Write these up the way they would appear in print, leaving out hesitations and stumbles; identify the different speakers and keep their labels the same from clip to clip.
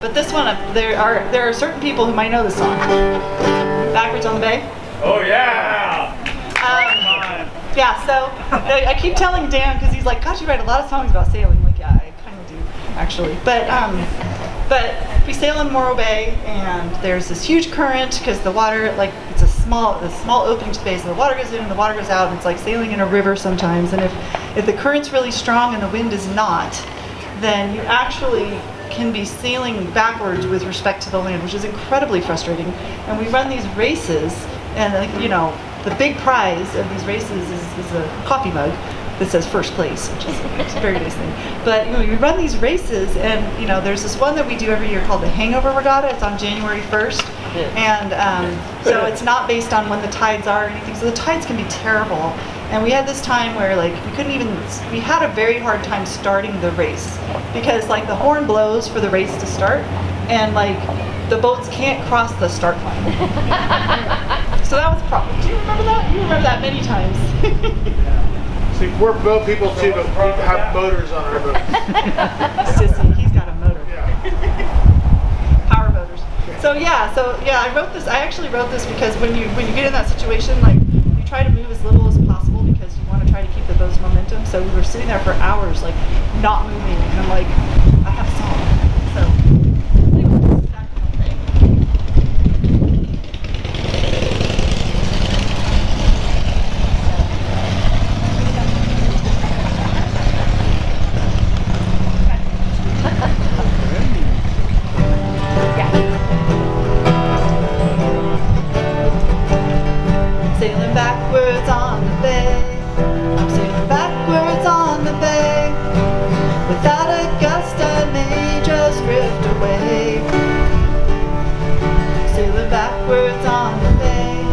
Speaker 1: But this one, there are certain people who might know this song. Backwards on the Bay.
Speaker 2: Oh yeah!
Speaker 1: Yeah, so I keep telling Dan, because he's like, gosh, you write a lot of songs about sailing. I'm like, yeah, I kind of do, actually. But we sail in Morro Bay, and there's this huge current, because the water, like, it's a small opening space, and the water goes in and the water goes out, and it's like sailing in a river sometimes. And if the current's really strong and the wind is not, then you actually can be sailing backwards with respect to the land, which is incredibly frustrating. And we run these races, and you know, the big prize of these races is a coffee mug that says first place, which is a very nice thing. But you know, we run these races, and you know, there's this one that we do every year called the Hangover Regatta. It's on January 1st, and so it's not based on when the tides are or anything. So the tides can be terrible. And we had this time where like we had a very hard time starting the race, because like the horn blows for the race to start, and like the boats can't cross the start line. So that was a problem. Do you remember that? You remember that many times.
Speaker 3: See, we're boat people too, but we have motors on our boat.
Speaker 1: Sissy, he's got a motor. Power motors. So yeah, I wrote this. I actually wrote this because when you get in that situation, like you try to move as little as possible because you want to try to keep the boat's momentum. So we were sitting there for hours, like not moving, and I'm like, I have a song. So anyway, this is exactly what I'm saying. Sailing backwards on the bay. I'm sailing backwards on the bay. Without a gust I may just drift away. Sailing backwards on the bay.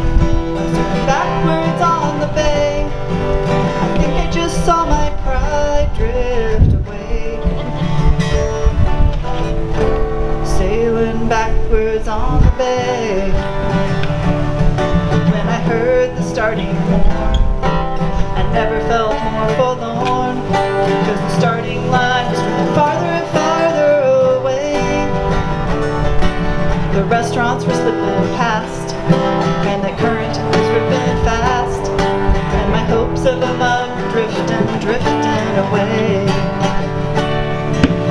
Speaker 1: I'm sailing backwards on the bay. I think I just saw my pride drift away. Sailing backwards on the bay. When I heard the starting horn, I never felt more forlorn, because the starting line was drifting farther and farther away. The restaurants were slipping past, and the current was ripping fast, and my hopes of a mug were drifting away.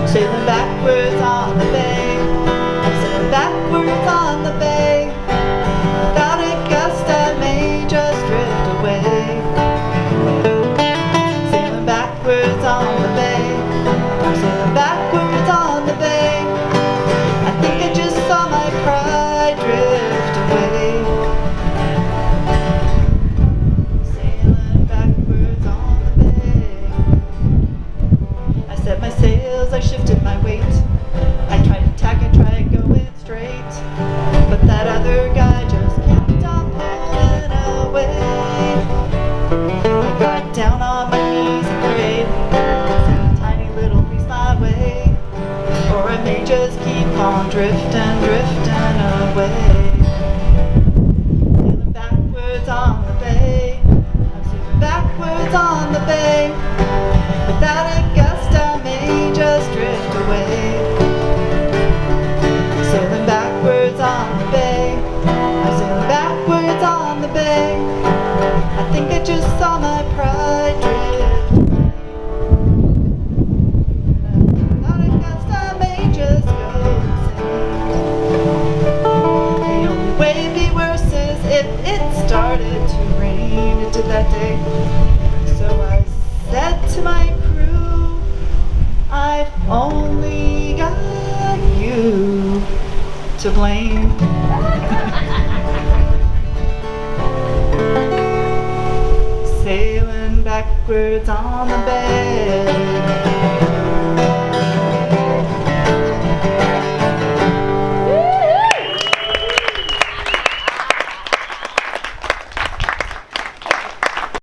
Speaker 1: Sailing backwards on the bay. I'm sailing backwards on the bay. Without a gust I may just drift away. Sailing backwards on the bay. I'm sailing backwards on the bay. I think I just saw my pride drift away. Sailing backwards on the bay. I set my sails, I shifted my weight. I tried to tack, I tried going straight, but that other guy just kept on pulling away. I got down on my knees and prayed, send a tiny little breeze my way, or I may just keep on drifting away. Sailing backwards on the bay. I'm sailing backwards on the bay. Without a gust I may just drift away. Sailing backwards on the bay. I'm sailing backwards on the bay. I think I just saw my pride drift away. Without a gust I may just go insane. The only way it'd be worse is if it started to rain. It did that day. So I said to my crew, I've only got you to blame. Sailing backwards on the bay.